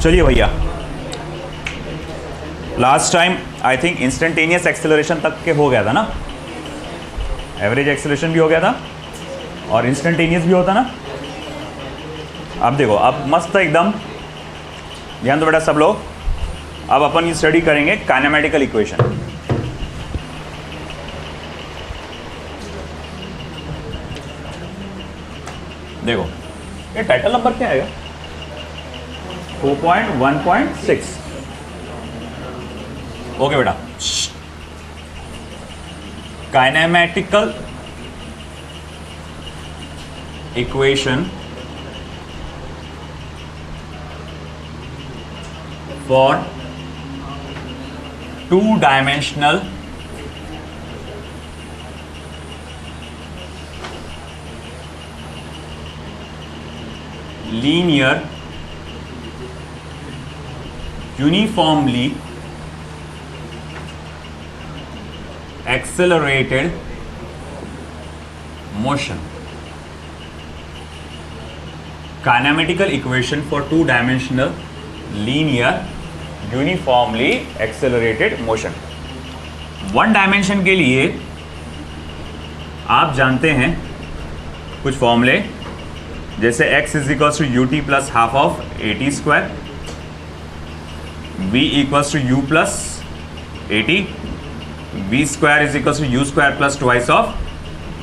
चलिए भैया, last time I think instantaneous acceleration तक के हो गया था ना, एवरेज एक्सेलरेशन भी हो गया था और इंस्टेंटेनियस भी होता ना। अब देखो, अब मस्त एकदम ध्यान दो बेटा सब लोग। अब अपन ये स्टडी करेंगे काइनेमेटिकल इक्वेशन। देखो ये टाइटल नंबर क्या आएगा, 4.1.6। ओके बेटा, kinematical equation for 2-dimensional linear uniformly accelerated motion. Kinematical equation for 2-dimensional linear uniformly accelerated motion. 1 dimension के लिए आप जानते हैं कुछ फॉर्मूले, जैसे x is equals to u t plus half of a t square, v equals to u plus a t, v square is equals to u square plus twice of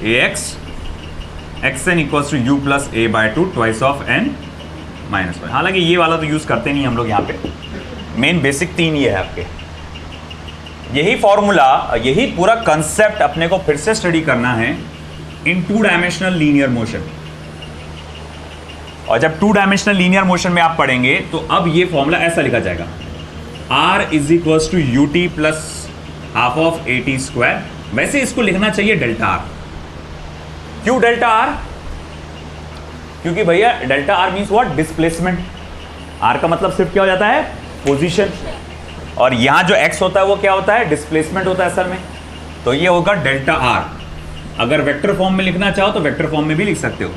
a x, x n equals to u plus a by two twice of n minus one. हालांकि ये वाला तो use करते नहीं हम लोग यहाँ पे, मेन बेसिक 3 ये है आपके। यही फॉर्मूला, यही पूरा कंसेप्ट अपने को फिर से स्टडी करना है इन 2-डायमेंशनल लीनियर मोशन। और जब 2-डायमेंशनल लीनियर मोशन में आप पढ़ेंगे तो अब ये फॉर्मूला ऐसा लिखा जाएगा, r is equals to u t plus half of a t square. वैसे इसको लिखना चाहिए डेल्टा आर। क्यों डेल्टा आर? क्योंकि भैया delta r means what, displacement. R का मतलब सिर्फ क्या हो जाता है, पोजीशन, और यहां जो x होता है वो क्या होता है, डिस्प्लेसमेंट होता है असल में। तो ये होगा डेल्टा आर। अगर वेक्टर फॉर्म में लिखना चाहो तो वेक्टर फॉर्म में भी लिख सकते हो।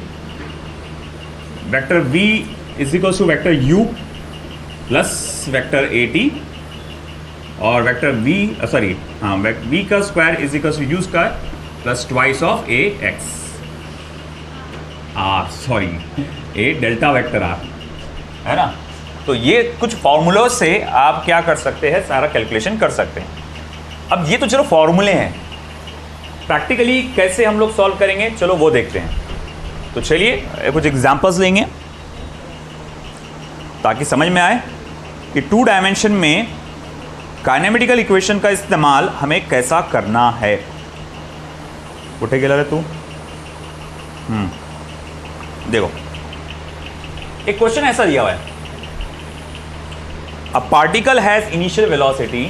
Vector v is equal to vector u plus vector a t, और वेक्टर v का square is equal to u square plus twice of a x r, sorry a delta vector r, है ना। तो ये कुछ फॉर्मूलों से आप क्या कर सकते हैं, सारा कैलकुलेशन कर सकते हैं। अब ये तो चलो फॉर्मूले हैं, प्रैक्टिकली कैसे हम लोग सॉल्व करेंगे चलो वो देखते हैं। तो चलिए कुछ एग्जांपल्स लेंगे ताकि समझ में आए कि 2 डायमेंशन में काइनेमेटिकल इक्वेशन का इस्तेमाल हमें कैसा करना है। उठे गेला रे तू। देखो एक क्वेश्चन ऐसा दिया हुआ है, a particle has initial velocity,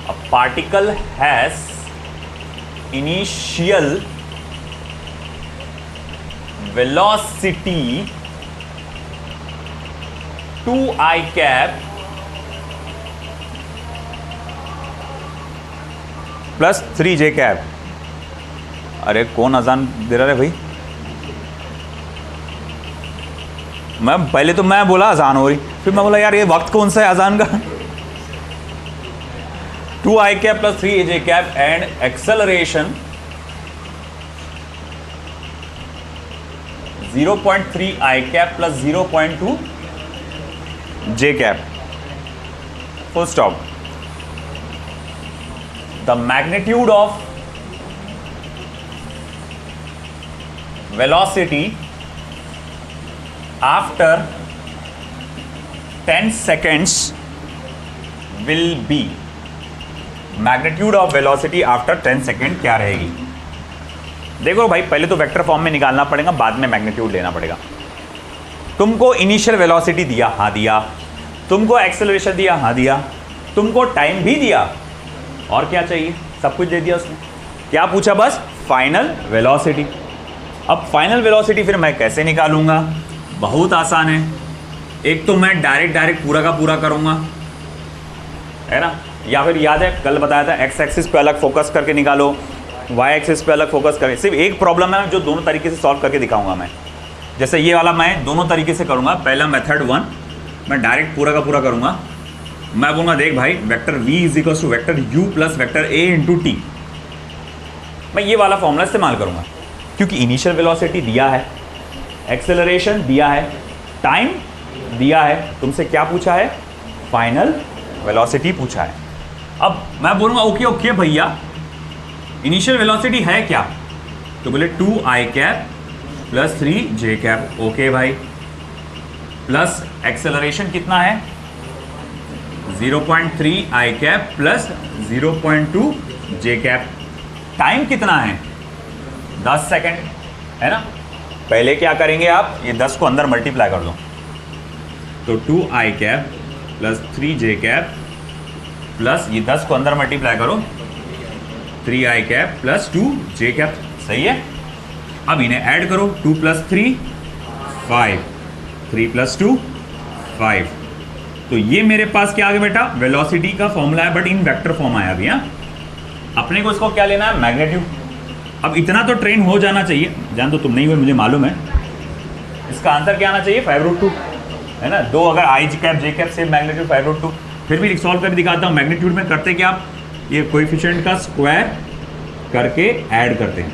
a particle has initial velocity 2I cap plus 3J cap। अरे कौन अजान दे रहा है भाई? मैं पहले तो मैं बोला अजान हो रही, फिर मैं बोला यार ये वक्त कौन सा है अजान का। 2I cap plus 3J cap and acceleration 0.3I cap plus 0.2 J cap, full stop. The magnitude of velocity after 10 seconds will be, magnitude of velocity after 10 second क्या रहेगी। देखो भाई पहले तो वेक्टर फॉर्म में निकालना पड़ेगा, बाद में मैग्नीट्यूड लेना पड़ेगा। तुमको इनिशियल वेलोसिटी दिया, हाँ दिया, तुमको एक्सेलरेशन दिया, हाँ दिया, तुमको टाइम भी दिया, और क्या चाहिए, सब कुछ दे दिया उसने। क्या पूछा, बस फाइनल वेलोसिटी। अब फाइनल वेलोसिटी फिर मैं कैसे निकालूंगा, बहुत आसान है। एक तो मैं डायरेक्ट पूरा का पूरा करूंगा, है ना, या फिर याद है कल बताया था एक्स एक्सिस पे अलग फोकस करके निकालो, वाई एक्सिस पे अलग फोकस करके। सिर्फ एक प्रॉब्लम है जो दोनों तरीके से सॉल्व करके दिखाऊंगा मैं। जैसे ये वाला मैं दोनों तरीके से करूँगा। पहला मेथड 1 मैं डायरेक्ट पूरा का पूरा करूँगा। मैं बोलूँगा देख भाई vector v is equal to vector u plus vector a into t. मैं ये वाला फॉर्मूला इस्तेमाल करूँगा क्योंकि इनिशियल वेलोसिटी दिया है, एक्सेलरेशन दिया है, टाइम दिया है, तुमसे क्या पूछा है, फाइनल वेलोसिटी पूछा है। अब मैं बोलूँगा ओके ओके भैया इनिशियल वेलोसिटी है क्या, तो बोले 2i cap plus 3j cap. Okay भाई, प्लस एक्सेलरेशन कितना है 0.3i cap plus 0.2j cap. Time कितना है 10 सेकेंड है ना। पहले क्या करेंगे आप, ये 10 को अंदर मल्टीप्लाई कर दो, तो 2i cap plus 3j cap plus ये 10 को अंदर मल्टीप्लाई करो 3i cap plus 2j cap. सही है। अब इन्हें ऐड करो 2 प्लस 3 5, 3 प्लस 2 5। तो ये मेरे पास क्या आ गया बेटा, वेलोसिटी का फॉर्मूला है बट इन वेक्टर फॉर्म आया अभी। हाँ, अपने को इसको क्या लेना है, मैग्नीट्यूड। अब इतना तो ट्रेन हो जाना चाहिए, जान तो तुम नहीं हुए मुझे मालूम है। इसका आंसर क्या आना चाहिए, 5√2 है ना। दो अगर आई कैप जे कैप से मैग्नीट्यूड 5√2। फिर भी सॉल्व करके दिखाता हूँ। मैग्नीट्यूड में करते क्या आप, ये कोएफिशिएंट का स्क्वायर करके ऐड करते हैं,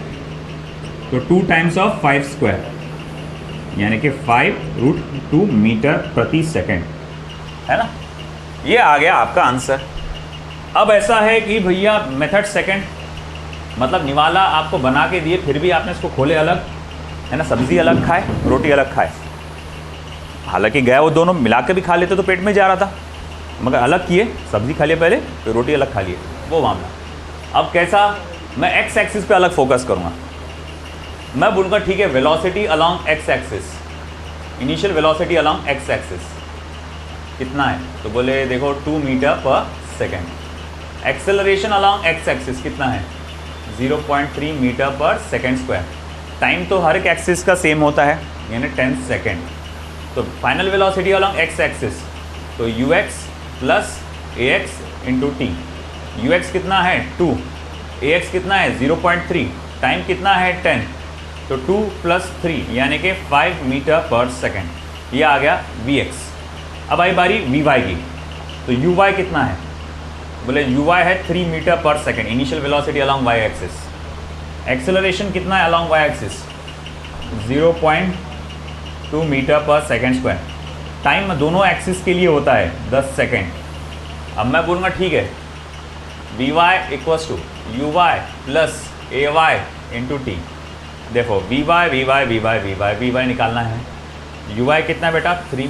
तो 2 टाइम्स ऑफ 5 स्क्वायर यानी कि 5√2 मीटर प्रति सेकेंड है ना। ये आ गया आपका आंसर। अब ऐसा है कि भैया मेथड सेकंड, मतलब निवाला आपको बना के दिए फिर भी आपने इसको खोले अलग है ना, सब्जी अलग खाए रोटी अलग खाए। हालांकि गया वो दोनों मिला के भी खा लेते तो पेट में जा रहा था, मगर अलग किए, सब्जी खा लिए पहले फिर रोटी अलग खा लिए, वो मामला। अब कैसा, मैं एक्स एक्सिस पे अलग फोकस करूँगा। मैं बोलूँगा ठीक है velocity along x axis, initial velocity along x axis कितना है, तो बोले देखो 2 मीटर पर second. Acceleration along x axis कितना है 0.3 मीटर पर सेकेंड स्क्वायर। टाइम तो हर एक एक्सिस का सेम होता है यानी 10 सेकेंड। तो final velocity along x axis, तो ux plus ax into T. ux कितना है 2, ax कितना है 0.3, टाइम कितना है 10, तो 2 प्लस 3 यानी कि 5 मीटर पर सेकेंड। ये आ गया vx। अब आई बारी vy की, तो uy कितना है, बोले uy है 3 मीटर पर second, initial velocity along y axis. Acceleration कितना है अलॉन्ग y एक्सिस 0.2 मीटर पर सेकेंड स्क्वायर। टाइम दोनों एक्सिस के लिए होता है 10 सेकेंड। अब मैं बोलूँगा ठीक है vy equals to uy plus ay into t. देखो vy निकालना है। uy कितना है बेटा 3,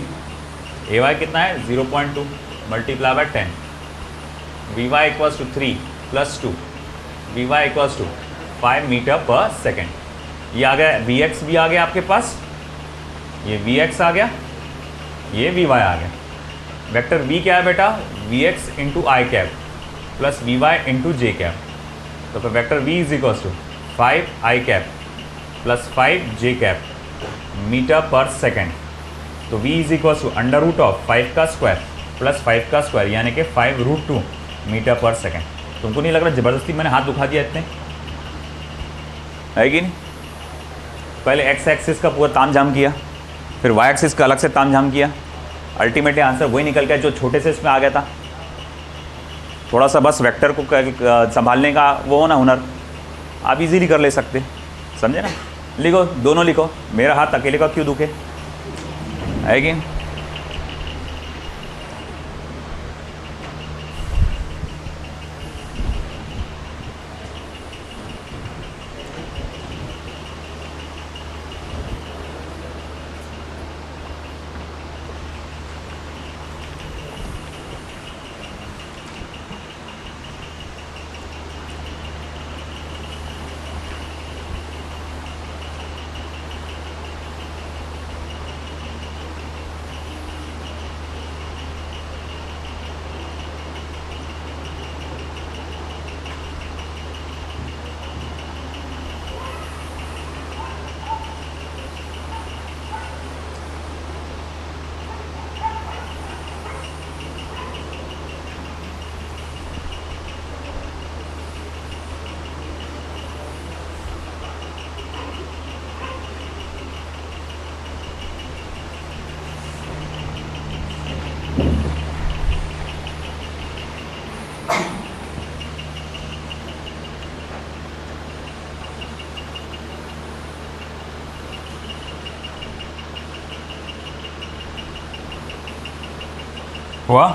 ay कितना है 0.2 multiply by 10। vy equals to 3 plus 2, vy equals to 5 metre पर सेकेंड। ये आ गया vx भी आ गया आपके पास, ये vx आ गया, ये vy आ गया। वेक्टर v क्या है बेटा, vx into i cap plus vy into j cap. तो फिर vector v is equals to 5 i cap plus 5 j cap metre पर सेकेंड। तो v is equals to under root of 5 का square plus 5 का square यानी कि 5√2 metre पर second. तुमको नहीं लग रहा ज़बरदस्ती मैंने हाथ दुखा दिया इतने, है कि नहीं। पहले x एक्सिस का पूरा तामझाम किया, फिर y एक्सिस का अलग से तामझाम किया, अल्टीमेटली आंसर वही निकल गया जो छोटे से इसमें आ गया था। थोड़ा सा बस वेक्टर को संभालने का वो हो ना हुनर, आप इजीली कर ले सकते, समझे ना। लिखो, दोनों लिखो, मेरा हाथ अकेले का क्यों दुखे, है कि। हुआ,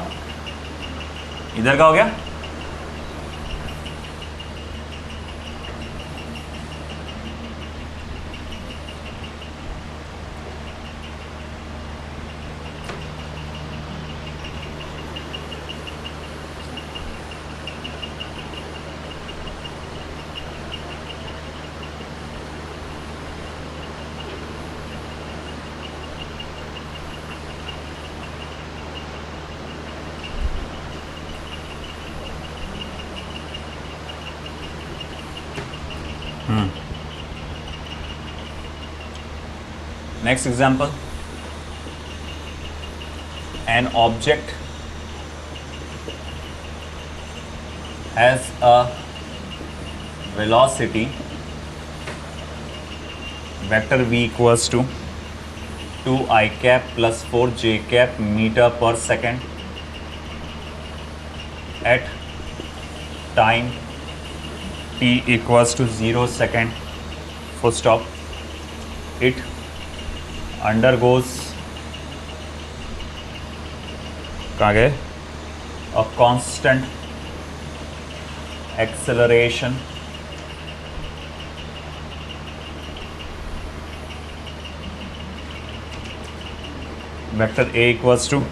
इधर का हो गया। Next example, an object has a velocity vector v equals to 2 I cap plus 4 j cap meter per second at time t equals to 0 second full stop. It undergoes a constant acceleration vector a equals to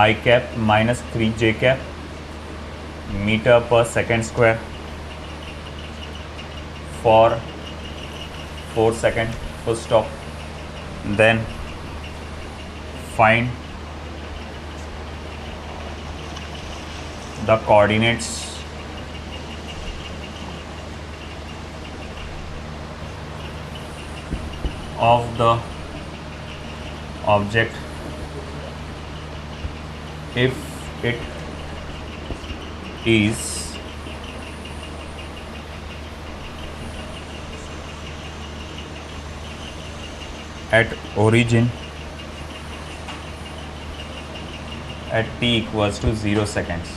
I cap minus 3 j cap meter per second square for 4 second full stop. Then find the coordinates of the object if it is at origin at t equals to 0 seconds.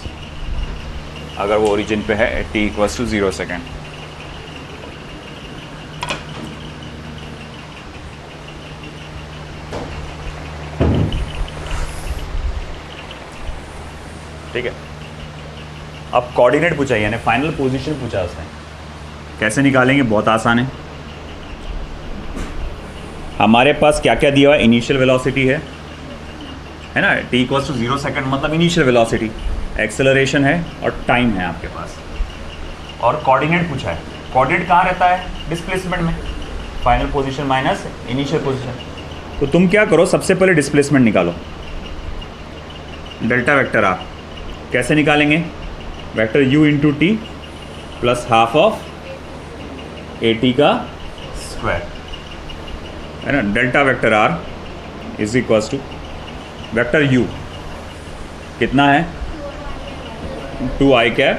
अगर वो origin पे है at t equals to 0 second. ठीक है, अब coordinate पूछा यानी final position पूछा उसने, कैसे निकालेंगे? बहुत आसान है। हमारे पास क्या क्या दिया हुआ है? इनिशियल वेलोसिटी है ना, t इक्वल्स टू 0 सेकंड मतलब इनिशियल वेलोसिटी, एक्सेलरेशन है और टाइम है आपके पास, और कोऑर्डिनेट पूछा है। कोऑर्डिनेट कहाँ रहता है? डिस्प्लेसमेंट में, final position minus initial position. तो तुम क्या करो, सबसे पहले डिस्प्लेसमेंट निकालो, डेल्टा वेक्टर आर। कैसे निकालेंगे? Vector u into t plus half of a t का स्क्वायर, है ना। Delta vector r is equals to vector u कितना है? 2 I cap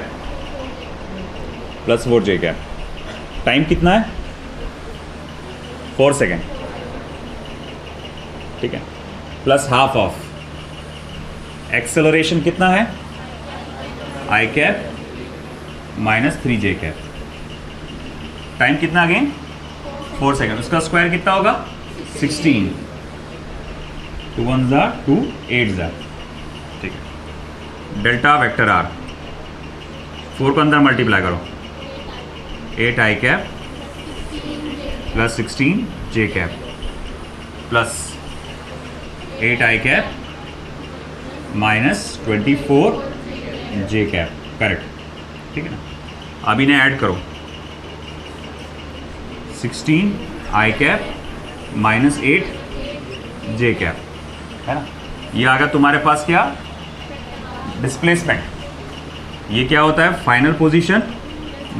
plus 4 j cap. Time कितना है? 4 सेकेंड, ठीक है, प्लस हाफ ऑफ एक्सेलरेशन कितना है? I cap minus 3 j cap. Time कितना अगेन? 4 सेकेंड। उसका स्क्वायर कितना होगा? 16। 2 1 ज़ा 2 8 ज़ा, ठीक है। डेल्टा वेक्टर आर 4 को अंदर मल्टीप्लाई करो, 8 I cap plus 16 j cap plus 8 I cap minus 24 j cap, correct, ठीक है ना। अब इन्हें ऐड करो, 16 I cap minus 8 j cap, है ना। ये आ गया तुम्हारे पास क्या? डिस्प्लेसमेंट। ये क्या होता है? Final position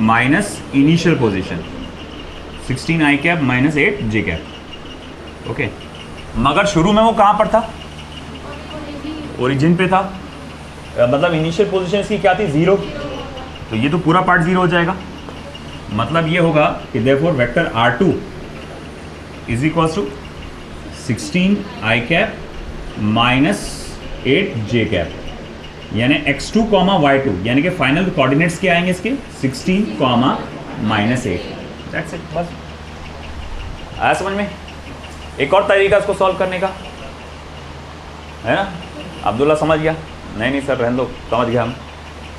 minus initial position, 16 I cap minus 8 j cap, okay. मगर शुरू में वो कहाँ पर था? ओरिजिन पे था, मतलब इनिशियल पोजीशन इसकी क्या थी? 0। तो ये तो पूरा पार्ट 0 हो जाएगा। मतलब ये होगा कि therefore vector R2 is equals to 16 I cap minus 8 j cap, यानी x2 कॉमा y2, यानी कि फाइनल कोऑर्डिनेट्स क्या आएंगे इसके? 16 कॉमा माइनस 8। दैट्स इट, बस। आया समझ में? एक और तरीका इसको सॉल्व करने का, है ना। अब्दुल्ला समझ गया? नहीं नहीं सर रहने दो, समझ गया हम,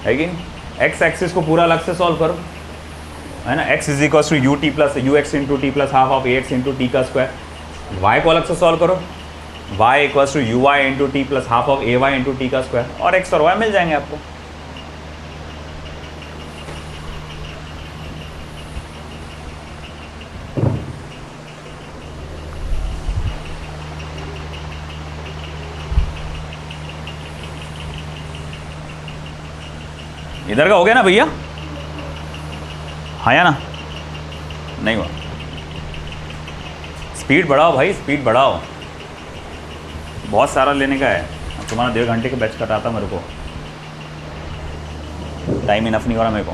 है कि नहीं। एक्स एक्सिस को पूरा अलग से सॉल्व करो, है ना। X is equal to u t plus u x into t plus half of a x into t का स्क्वायर। वाई को अलग से सॉल्व करो, y equal to u y into t plus half of a y into t का square, और x और y मिल जाएंगे आपको। इधर का हो गया ना भैया? हाँ या ना? नहीं हुआ। स्पीड बढ़ाओ भाई, स्पीड बढ़ाओ, बहुत सारा लेने का है। अब तुम्हारा 1.5 घंटे के बैच कटाता मेरे को, टाइम इनफ नहीं हो रहा मेरे को।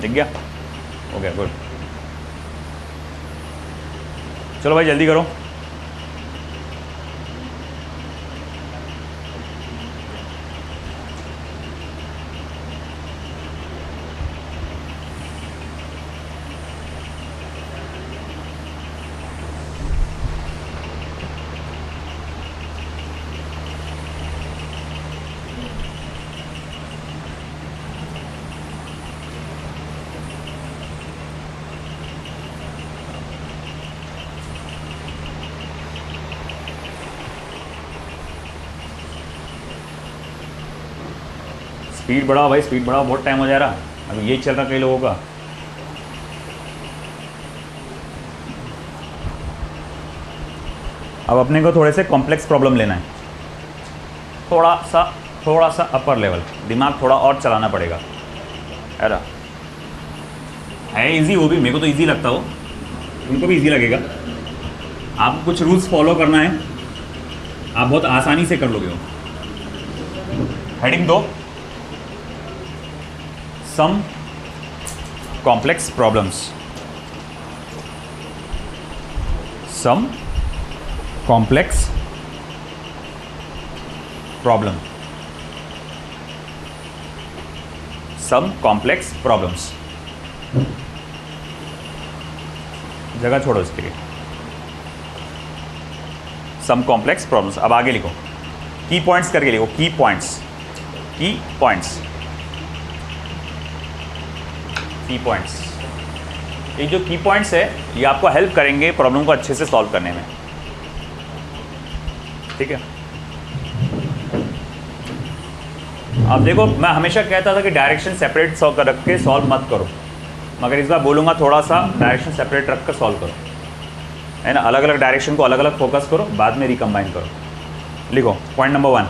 दिख गया? हो गया, गुड। चलो भाई जल्दी करो। स्पीड बढ़ाओ भाई, स्पीड बढ़ाओ, बहुत टाइम हो जा रहा। अभी यही चल रहा कई लोगों का। अब अपने को थोड़े से कॉम्प्लेक्स प्रॉब्लम लेना है, थोड़ा सा अपर लेवल, दिमाग थोड़ा और चलाना पड़ेगा। अरे है इजी, वो भी मेरे को तो इजी लगता हो, उनको भी इजी लगेगा। आपको कुछ रूल्स फॉलो करना है, आप बहुत आसानी से कर लोगे हो। हेडिंग 2, सम कॉम्प्लेक्स प्रॉब्लम्स। सम कॉम्प्लेक्स प्रॉब्लम, सम कॉम्प्लेक्स प्रॉब्लम्स। जगह छोड़ो इसके लिए। सम कॉम्प्लेक्स प्रॉब्लम्स। अब आगे लिखो, की पॉइंट्स करके लिखो, की पॉइंट्स, की पॉइंट्स, की पॉइंट्स। ये जो की पॉइंट्स है ये आपको हेल्प करेंगे प्रॉब्लम को अच्छे से सॉल्व करने में, ठीक है। अब देखो, मैं हमेशा कहता था कि डायरेक्शन सेपरेट रख के सॉल्व मत करो, मगर इस बार बोलूँगा थोड़ा सा डायरेक्शन सेपरेट रख कर सॉल्व करो, है ना। अलग अलग डायरेक्शन को अलग अलग फोकस करो, बाद में रिकम्बाइन करो। लिखो point number 1,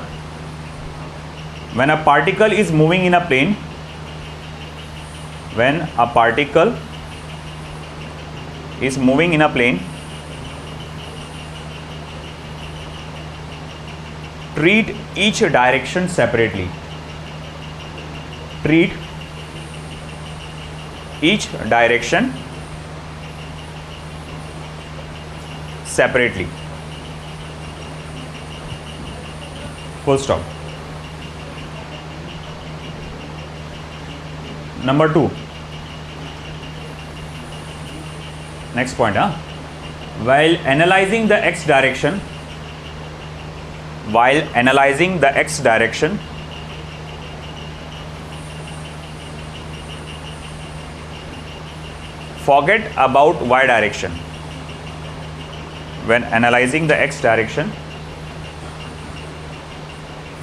when a particle is moving in a plane, when a particle is moving in a plane, treat each direction separately, treat each direction separately, full stop. Number 2, next point, while analyzing the x direction, forget about y direction. When analyzing the x direction,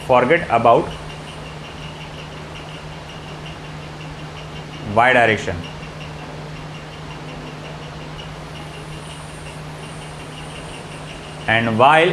forget about y direction. And while